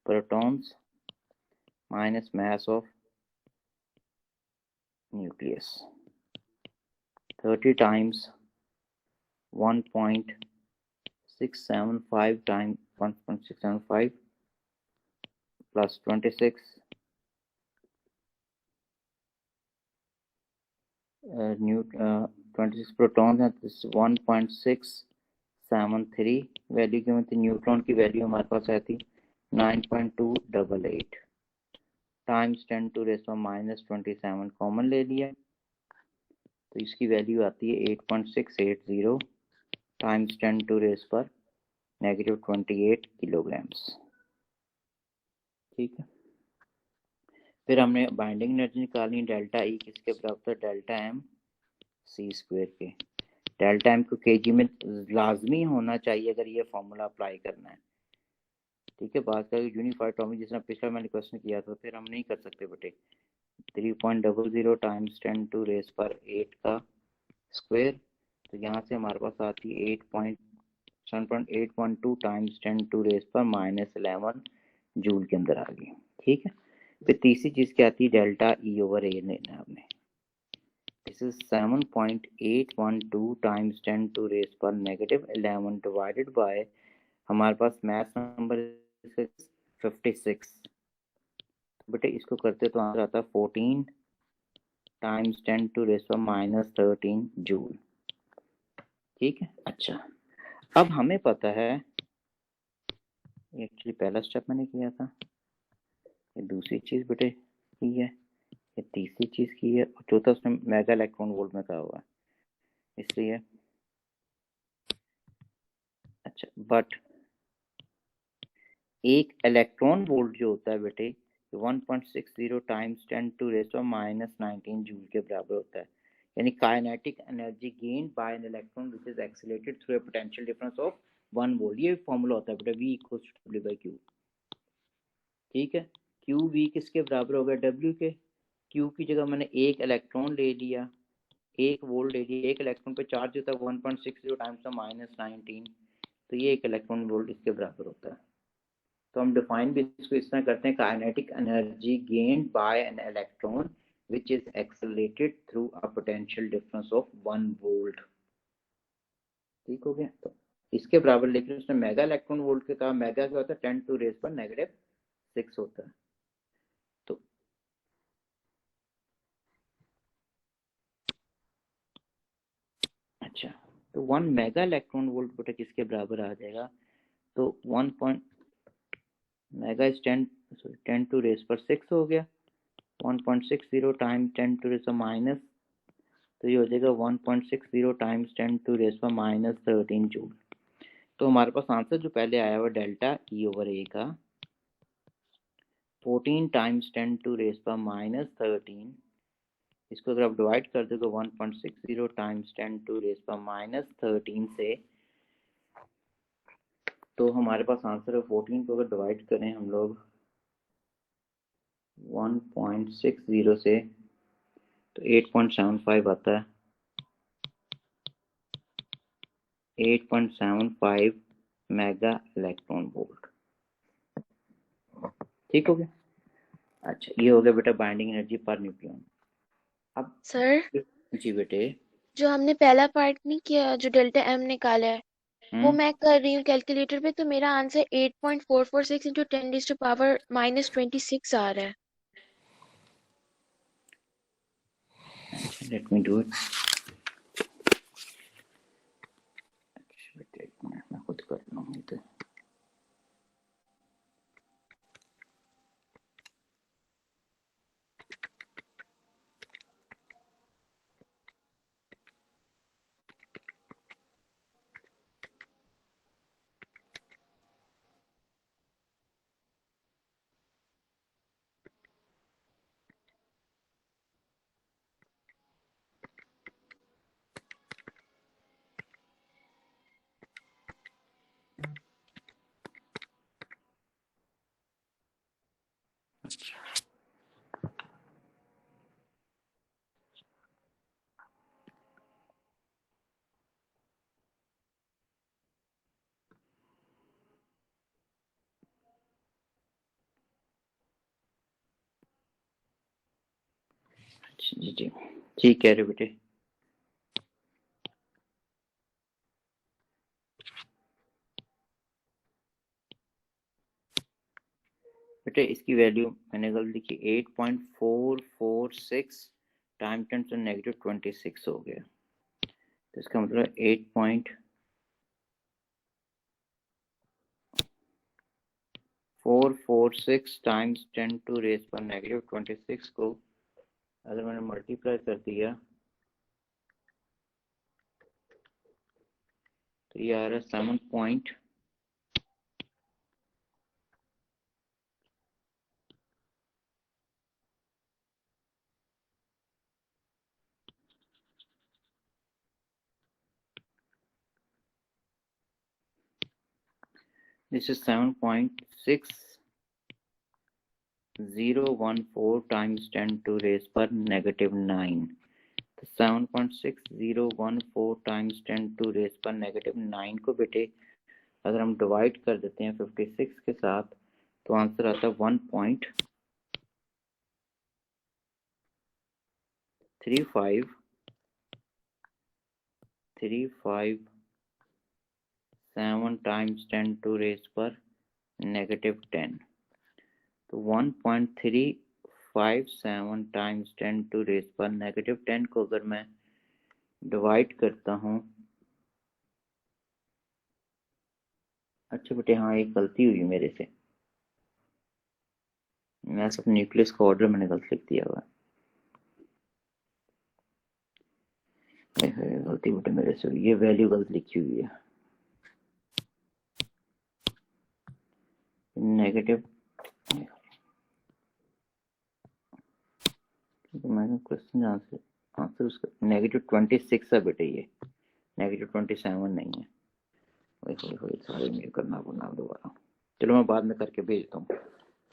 protons minus mass of nucleus, 30 times 1.675 times 1.675 plus 26 26 proton है, 1.673 वैल्यू की मतलब न्यूट्रॉन की वैल्यू हमारे पास आई थी 9.288 टाइम्स 10 टू रेस -27 कॉमन ले लिया, तो इसकी वैल्यू आती है 8.680 टाइम्स 10 टू रेस पर -28 किलोग्राम्स, ठीक है। फिर हमने बाइंडिंग एनर्जी निकालनी, डेल्टा ई किसके बराबर, डेल्टा एम सी स्क्वायर के। डेल्टा एम को केजी में लाजमी होना चाहिए अगर ये फॉर्मूला अप्लाई करना है, ठीक है। बात करें यूनिफाइड एटॉमिक, जिसने पिछला मैंने क्वेश्चन किया था, फिर हम नहीं कर सकते बेटे। 3.00 टाइम्स 10 टू रेस पर 8 का स्क्वायर, तो यहाँ से हमारे पास आती है 7.812 टाइम्स 10 टू रेस पर -11 जूल के अंदर आ गई, ठीक है। फिर तीसरी चीज क्या आती है, डेल्टा ई ओवर ए लेना है हमने, this is 7.812 times 10 to raise पर -11 डिवाइडेड बाय, हमारे पास मैथ नंबर 56, बेटे इसको करते तो आंसर आता है 14 टाइम्स 10 टू रेस पर -13 जूल, ठीक है। अच्छा, अब हमें पता है ये एक्चुअली पहला स्टेप मैंने किया था, ये दूसरी चीज बेटे की है, ये तीसरी चीज की है, और चौथा उसने मेगा इलेक्ट्रॉन वोल्ट में कहा हुआ है, इसलिए अच्छा। बट एक इलेक्ट्रॉन वोल्ट जो होता है बेटे 1.60 टाइम्स 10⁻⁻19 जूल के बराबर होता है, यानी kinetic energy gain by an electron which is accelerated through a potential difference of 1 volt. ये फॉर्मूला होता है बेटा V इक्वल्स टू W/Q। ठीक है, QV किसके बराबर हो गया? W के। Q की जगह मैंने एक इलेक्ट्रॉन ले लिया, एक वोल्ट ले लिया, एक इलेक्ट्रॉन पे चार्ज होता है 1.60 टाइम्स -19, तो ये एक इलेक्ट्रॉन वोल्ट इसके बराबर होता है। तो हम डिफाइन भी इसको इस तरह करते हैं, kinetic energy gained by an electron which is accelerated through a potential difference of 1 volt. ठीक हो गया। तो इसके बराबर, लेकिन उसने मेगा इलेक्ट्रॉन वोल्ट के कहा, मेगा क्या होता है? 10⁻⁻⁶ होता है। तो अच्छा, तो 1 मेगा इलेक्ट्रॉन वोल्ट बेटा किसके बराबर आ जाएगा? तो 1 मेगा इज 10⁻⁶ हो गया, 1.60 टाइम्स 10⁻⁻, तो ये हो जाएगा 1.60 टाइम्स 10⁻⁻13 जूल। तो हमारे पास आंसर जो पहले आया हुआ डेल्टा E/A का 14 टाइम्स 10⁻⁻13, इसको अगर आप डिवाइड कर दोगे 1.60 टाइम्स 10⁻⁻13 से, तो हमारे पास आंसर है 14 को अगर डिवाइड करें हम लोग 1.60 से, तो 8.75 आता है, 8.75 मेगा इलेक्ट्रॉन वोल्ट। ठीक हो गया। अच्छा, ये हो गया बेटा बाइंडिंग एनर्जी पर न्यूक्लियन। अब सर, जी बेटे, जो हमने पहला पार्ट नहीं किया, जो डेल्टा एम निकाला है, वो मैं कर रही हूँ कैलकुलेटर पे, तो मेरा आंसर 8.446 इंटू 10⁻⁻26 आ रहा है। Let me do it. बेटे एक मिनट, मैं खुद कर लूँगी तो। जी जी, ठीक कह रहे हो बेटे। बेटे इसकी वैल्यू मैंने गलत लिखी, 8.446 टाइम 10⁻⁻26 हो गया। तो इसका मतलब 8.446 टाइम्स 10⁻⁻26 को अगर मैंने मल्टीप्लाई कर दिया, तो ये आ रहा है 7. This is 7.6014 times 10⁻⁹ तो 7.6014 टाइम्स 10⁻⁹ को बेटे अगर हम डिवाइड कर देते हैं 56 के साथ, तो आंसर आता है 1.357 टाइम्स 10⁻⁻10। तो 1.357 टाइम्स 10⁻⁻10 को अगर मैं डिवाइड करता हूँ अच्छा बेटे, हाँ एक गलती हुई मेरे से, मैं सब न्यूक्लियस का ऑर्डर मैंने गलत लिख दिया हुआ है। गलती बेटे मेरे से हुई, ये वैल्यू गलत लिखी हुई है, नेगेटिव। मैंने क्वेश्चन आंसर उसका -26 है बेटे, ये -27 नहीं है। सारे मेल करना पड़ना दोबारा, चलो मैं बाद में करके भेजता हूँ,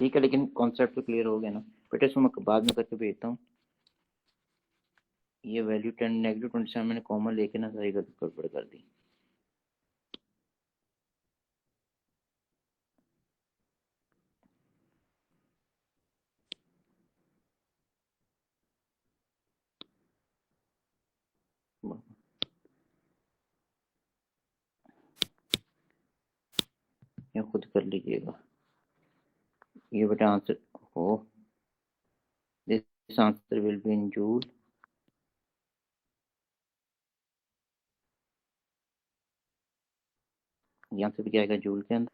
ठीक है, लेकिन कॉन्सेप्ट तो क्लियर हो गया ना बेटे, इसको मैं बाद में करके भेजता हूँ। ये वैल्यू -27 मैंने कॉमन लेके ना सारी गड़बड़ कर दी। ये खुद कर लीजिएगा, ये बेटा आंसर हो, this answer will be in joule. यहाँ से भी क्या आएगा जूल के अंदर,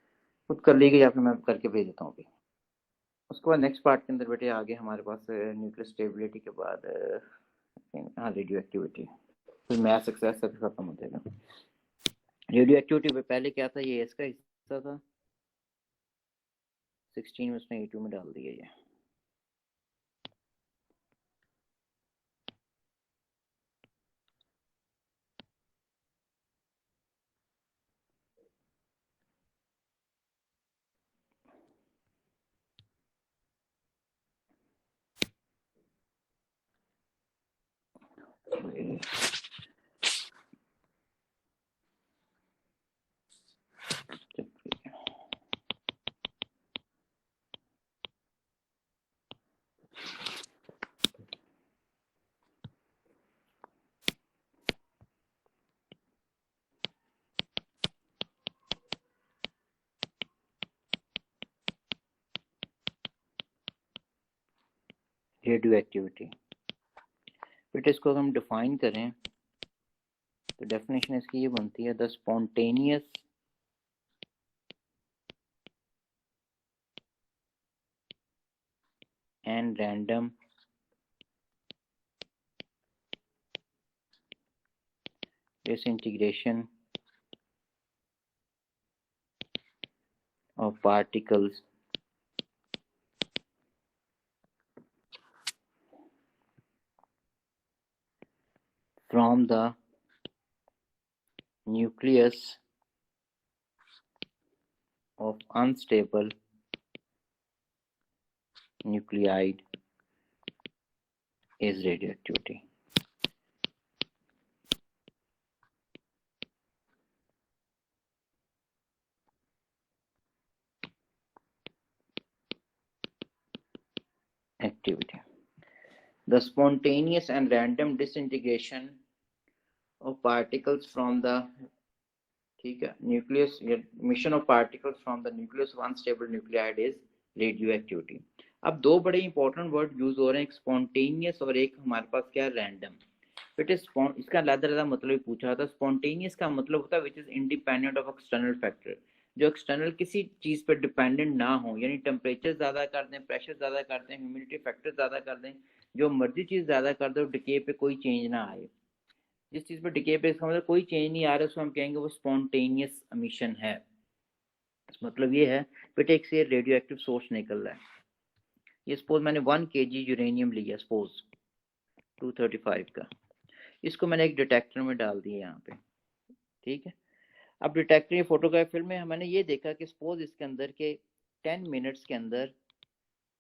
खुद कर लीजिए या फिर मैं करके भेज देता हूँ अभी। उसके बाद नेक्स्ट पार्ट के अंदर बेटे आगे हमारे पास न्यूक्लियर स्टेबिलिटी के बाद हाँ रेडियो एक्टिविटी, फिर मैथ सक्सेस तक खत्म हो जाएगा। रेडियो एक्टिविटी में पहले क्या था, ये इसका हिस्सा था, 16 में उसने A2 में डाल दिया ये। रेडियो एक्टिविटी बेटा, इसको अगर हम डिफाइन करें तो डेफिनेशन इसकी ये बनती है, the spontaneous and random disintegration of particles from the nucleus of unstable nuclide is radioactivity. Activity. The spontaneous and random disintegration of particles from the ठीक है nucleus, emission of particles from the nucleus of unstable nuclide is radioactivity. अब दो बड़े important word use हो रहे हैं, एक spontaneous और एक हमारे पास क्या रैंडम। बेटे इसका अलग मतलब पूछा था। स्पॉन्टेनियस का मतलब होता है which is independent of external factor, जो एक्सटर्नल किसी चीज पर डिपेंडेंट ना हो, यानी टेम्परेचर ज्यादा कर दें, प्रेशर ज्यादा कर दें, ह्यूमिडिटी फैक्टर ज्यादा कर दें, जो मर्जी चीज ज्यादा कर दो, डिके पे कोई चेंज ना आए। जिस चीज पर डिके पे इसका मतलब कोई चेंज नहीं आ रहा, उसको हम कहेंगे वो स्पॉन्टेनियस एमिशन है। मतलब ये है बेटे एक से रेडियो एक्टिव सोर्स निकल रहा है। ये सपोज मैंने 1 kg यूरेनियम लिया, सपोज 235 का, इसको मैंने एक डिटेक्टर में डाल दिया यहाँ पे, ठीक है। अब डिटेक्टर ये फोटोग्राफी में मैंने ये देखा कि सपोज इसके अंदर के 10 मिनट्स के अंदर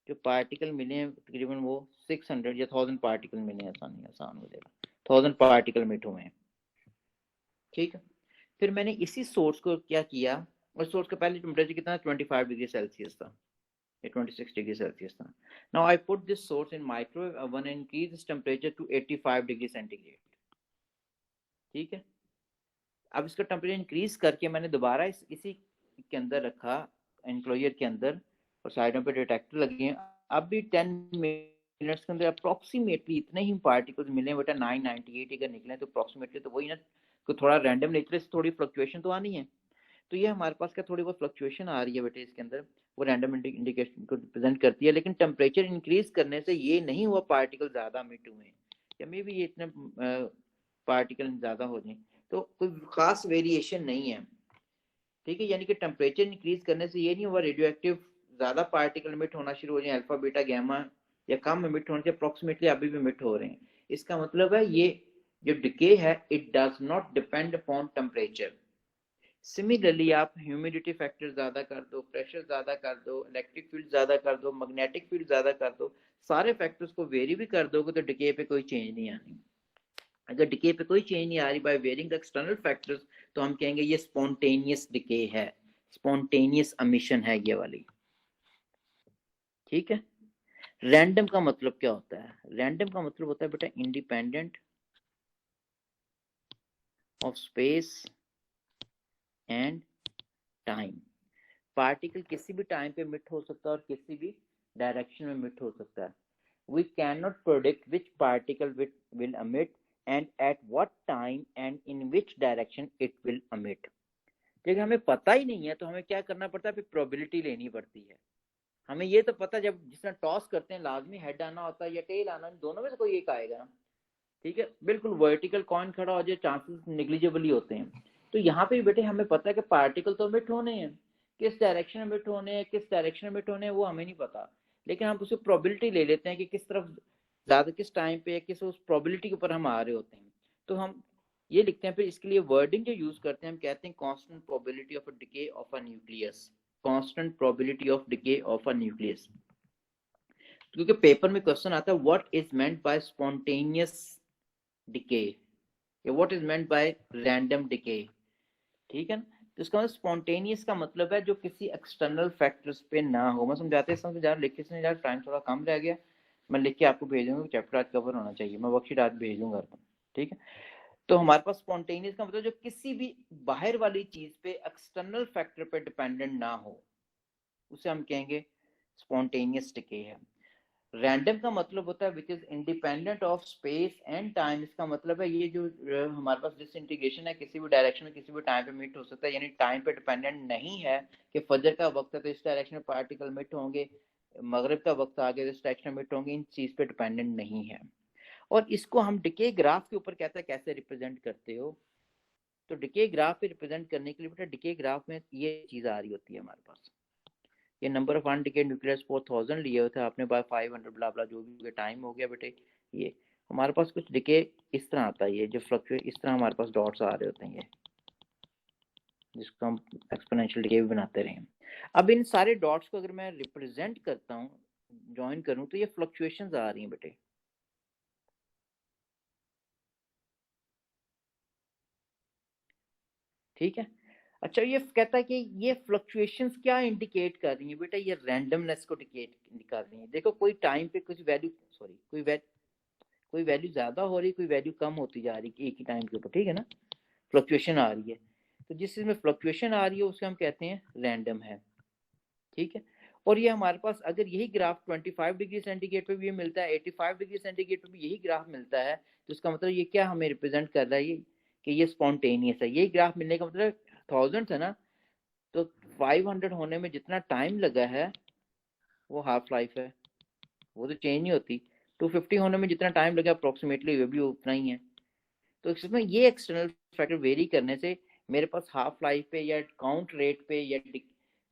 जो पार्टिकल मिले हैं तकरीबन वो 600 या 1000 पार्टिकल मिले हैं, आसान हो जाएगा, 1000 पार्टिकल मिट हुए हैं, ठीक है। फिर मैंने इसी सोर्स को क्या किया, और सोर्स का पहले टेम्परेचर कितना 25 डिग्री सेल्सियस था, 26 डिग्री सेल्सियस था। Now I put this source in microwave oven and increase this temperature to 85 degree centigrade, ठीक है। अब इसका टेम्परेचर इंक्रीज करके मैंने दोबारा इसी के अंदर रखा, एनक्लोजर के अंदर, और साइडों पे डिटेक्टर लगे हैं। अब भी 10 मिनट्स के अंदर अप्रोक्सीमेटली इतने ही पार्टिकल्स मिले, बेटा 998 अगर निकले तो अप्रोक्सीमेटली तो वही ना, तो थोड़ा रैंडम नेचर से थोड़ी फ्लक्चुएशन तो आनी है। तो ये हमारे पास क्या थोड़ी बहुत फ्लक्चुएशन आ रही है बेटे इसके अंदर, वो रैंडम इंडिकेशन को रिप्रेजेंट करती है। लेकिन टेम्परेचर इंक्रीज करने से ये नहीं हुआ पार्टिकल ज्यादा मिट हुए या मे भी ये इतने पार्टिकल ज्यादा हो जाए, तो कोई खास वेरिएशन नहीं है। ठीक है, यानी कि टेम्परेचर इंक्रीज करने से ये नहीं हुआ रेडियो एक्टिव ज्यादा पार्टिकल मिट होना शुरू हो जाए, अल्फा बीटा गैमा या कम मिट होने से अप्रोक्सीमेटली अभी भी मिट हो रहे हैं। इसका मतलब है ये जो डिके है it does not depend upon temperature. Similarly आप ह्यूमिडिटी फैक्टर ज्यादा कर दो, प्रेशर ज्यादा कर दो, इलेक्ट्रिक फील्ड ज्यादा कर दो, मैग्नेटिक फील्ड ज्यादा कर दो, सारे फैक्टर्स को वेरी भी कर दोगे तो डिके पे कोई चेंज नहीं आनी। अगर डिके पे कोई चेंज नहीं आ रही by varying the external factors, तो हम कहेंगे ये स्पॉन्टेनियस डिके है, स्पॉन्टेनियस एमिशन है ये वाली। ठीक है। रैंडम का मतलब क्या होता है? रैंडम का मतलब होता है बेटा independent of space and time. Particle किसी भी टाइम पे मिट हो सकता है और किसी भी डायरेक्शन में मिट हो सकता है। We cannot predict which particle will emit and at what time and in which direction it will emit। देखिए हमें पता ही नहीं है तो हमें क्या करना पड़ता है, फिर प्रोबेबिलिटी लेनी पड़ती है। हमें ये तो पता जब जिस तरह टॉस करते हैं लाजमी हेड आना होता है या टेल आना, दोनों में से कोई एक आएगा ना। ठीक है, बिल्कुल वर्टिकल कॉइन खड़ा हो जाए चांसेस निग्लिजिबल ही होते हैं। तो यहाँ पे बेटे हमें पता है कि पार्टिकल तो मिट होने हैं, किस डायरेक्शन में मिट होने हैं, किस डायरेक्शन में मिट होने हैं वो हमें नहीं पता, लेकिन हम उसकी प्रोबेबिलिटी ले लेते हैं कि किस तरफ ज्यादा किस टाइम पे किस उस प्रोबेबिलिटी के ऊपर हम आ रहे होते हैं। तो हम ये लिखते हैं, फिर इसके लिए वर्डिंग जो यूज करते हैं हम कहते हैं constant probability of a decay of a nucleus, constant probability of decay of a nucleus. क्योंकि पेपर में क्वेश्चन आता है what is meant by spontaneous decay या what is meant by random decay. ठीक है ना, तो इसका मतलब स्पॉन्टेनियस का मतलब है जो किसी एक्सटर्नल फैक्टर्स पे ना हो। मैं समझाते समझा लिख से यार टाइम थोड़ा कम रह गया, मैं लिख के आपको भेज दूंगा, चैप्टर आज कवर होना चाहिए, मैं वर्कशीट आज भेज दूंगा। ठीक है, तो हमारे पास स्पॉन्टेनियस का मतलब जो किसी भी बाहर वाली चीज पे एक्सटर्नल फैक्टर पे डिपेंडेंट ना हो उसे हम कहेंगे स्पॉन्टेनियस डिके है। रैंडम का मतलब होता है which is independent of space and time. इसका मतलब है ये जो हमारे पास डिसइंटीग्रेशन है किसी भी डायरेक्शन में किसी भी टाइम पे मिट हो सकता है, यानी टाइम पे डिपेंडेंट नहीं है कि फजर का वक्त है तो इस डायरेक्शन में पार्टिकल मिट होंगे, मगरिब का वक्त आ गया तो इस डायरेक्शन में मिट होंगे, इन चीज पे डिपेंडेंट नहीं है। और इसको हम डिके ग्राफ के ऊपर कहते हैं कैसे रिप्रेजेंट करते हो, तो डिके ग्राफ पे रिप्रेजेंट करने के लिए बेटा डिके ग्राफ में ये चीज आ रही होती है हमारे पास, ये नंबर ऑफ अनडिकेड न्यूक्लियस 4000 लिए हुए थे आपने बाय 500 ब्ला ब्ला जो भी टाइम हो गया बेटे। ये हमारे पास कुछ डिके इस तरह आता है, ये जो फ्लक्चुएट इस तरह हमारे पास डॉट्स आ रहे होते हैं, ये जिसको हम एक्सपोनेंशियल डिके भी बनाते रहे। अब इन सारे डॉट्स को अगर मैं रिप्रेजेंट करता हूँ ज्वाइन करूँ तो ये फ्लक्चुएशंस आ रही हैं बेटे। ठीक है, अच्छा ये कहता है कि ये फ्लक्चुएशंस क्या इंडिकेट कर रही हैं बेटा, ये रैंडमनेस को इंडिकेट कर रही हैं। देखो कोई टाइम पे कुछ वैल्यू कोई वैल्यू ज्यादा हो रही, कोई वैल्यू कम होती जा रही एक ही टाइम के ऊपर। ठीक है ना, फ्लक्चुएशन आ रही है, तो जिस चीज में फ्लक्चुएशन आ रही है उसे हम कहते हैं रैंडम है। ठीक है, और ये हमारे पास अगर यही ग्राफ 25 डिग्री सेंटीग्रेड पे भी मिलता है, 85 डिग्री सेंटीग्रेड पे भी यही ग्राफ मिलता है, तो इसका मतलब ये क्या हमें रिप्रेजेंट कर रहा है ये कि ये स्पॉन्टेनियस है। यही ग्राफ मिलने का मतलब 1000 है ना, तो 500 होने में जितना टाइम लगा है वो हाफ लाइफ है, वो तो चेंज नहीं होती। 250 होने में जितना टाइम लगा अप्रोक्सीमेटली वो भी उतना ही है। तो इसमें ये एक्सटर्नल फैक्टर वेरी करने से मेरे पास हाफ लाइफ पे या काउंट रेट पे या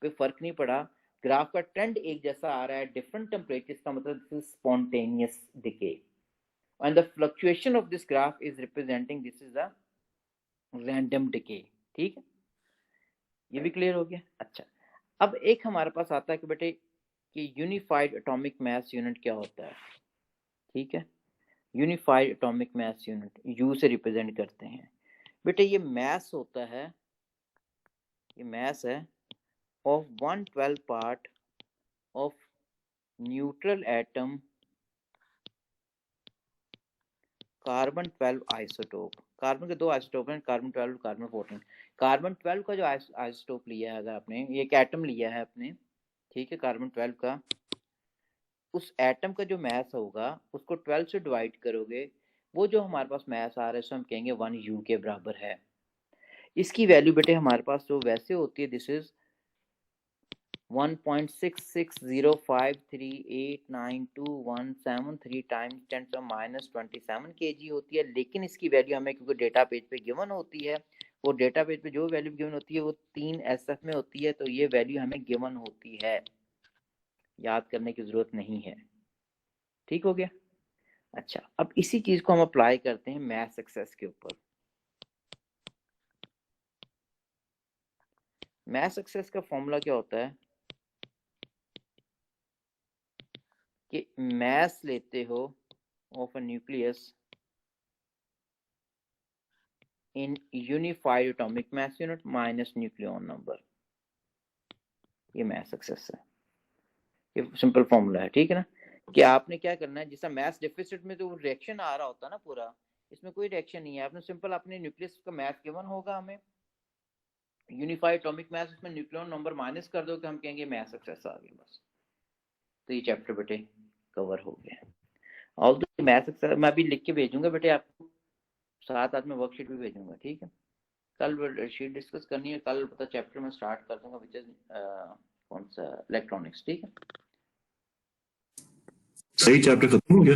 पे फर्क नहीं पड़ा, ग्राफ का ट्रेंड एक जैसा आ रहा है डिफरेंट टेम्परेचर का मतलब this is spontaneous decay and the fluctuation of this graph is representing this is a random decay. ठीक है, ये भी क्लियर हो गया। अच्छा, अब एक हमारे पास आता है कि बेटे कि यूनिफाइड एटॉमिक मास यूनिट क्या होता है। ठीक है, unified atomic mass unit you से रिप्रेजेंट करते हैं बेटे। ये मास होता है, ये मास है of 1/12 part of neutral atom carbon 12 isotope. Carbon के दो आइसोटोप हैं, कार्बन 12 और कार्बन 14। कार्बन 12 का जो आइसोटोप लिया है अगर आपने, ये एक एटम लिया है आपने, ठीक है, कार्बन 12 का, उस एटम का जो मास होगा उसको 12 से डिवाइड करोगे, वो जो हमारे पास मास आ रहा है उसको हम कहेंगे 1 U के बराबर है। इसकी वैल्यू बेटे हमारे पास जो वैसे होती है, दिस इज 1.6605389217 टाइम्स 10⁻27 kg होती है। लेकिन इसकी वैल्यू हमें क्योंकि डेटा पेज पे गिवन होती है, वो डेटा पेज पे जो वैल्यू गिवन होती है वो 3 SF में होती है, तो ये वैल्यू हमें गिवन होती है, याद करने की जरूरत नहीं है। ठीक हो गया। अच्छा, अब इसी चीज को हम अप्लाई करते हैं मैथ सक्सेस के ऊपर। मैथ सक्सेस का फॉर्मूला क्या होता है कि मास लेते हो of a nucleus in unified atomic mass unit minus nucleon number, ये मैथ सक्सेस है। ये सिंपल फॉर्मूला है, ठीक है ना। कि आपने क्या करना है, जैसा मैथ डेफिसिट में तो रिएक्शन आ रहा होता है ना पूरा, इसमें कोई रिएक्शन नहीं है। आपने सिंपल अपने न्यूक्लियस का मैथ गिवन होगा, हमें यूनिफाइड एटॉमिक मास, उसमें न्यूक्लियन नंबर माइनस कर दो कि हम कहेंगे मैथ सक्सेस आ गई, बस। तो ये चैप्टर बेटे कवर हो गया। ऑल द मैथ सक्सेस मैं अभी लिख के भेजूंगा बेटे आपको, साथ में वर्कशीट भी भेजूंगा, ठीक है। कल शीट डिस्कस करनी है, कल पता चैप्टर में स्टार्ट कर दूंगा, विच इज कौन सा, इलेक्ट्रॉनिक्स, ठीक है। सही चैप्टर खत्म हो गया,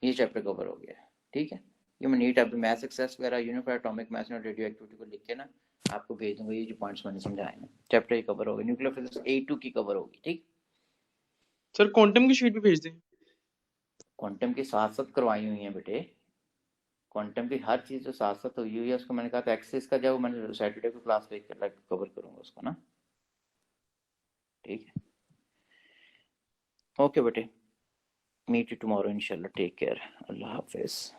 ये चैप्टर कवर हो गया, ठीक है। ये मैं नीट अब मैथ सक्सेस वगैरह यूनिफाइड एटॉमिक मास और रेडियो एक्टिविटी को लिख के ना आपको भेज दूंगा। ये जो पॉइंट्स मैंने समझाए हैं, चैप्टर ये कवर हो गया। न्यूक्लियर फिजिक्स A2 की कवर होगी, ठीक। सर क्वांटम की शीट भी भेज दें। क्वांटम के साथ साथ करवाई हुई है बेटे, क्वांटम की हर चीज जो साथ साथ हुई हुई है उसको मैंने कहा था एक्सेस का, जब मैंने सैटरडे को क्लास लेकर कवर करूंगा उसको ना, ठीक है। ओके बेटे, मीट यू टुमारो इंशाल्लाह, टेक केयर, अल्लाह हाफिज।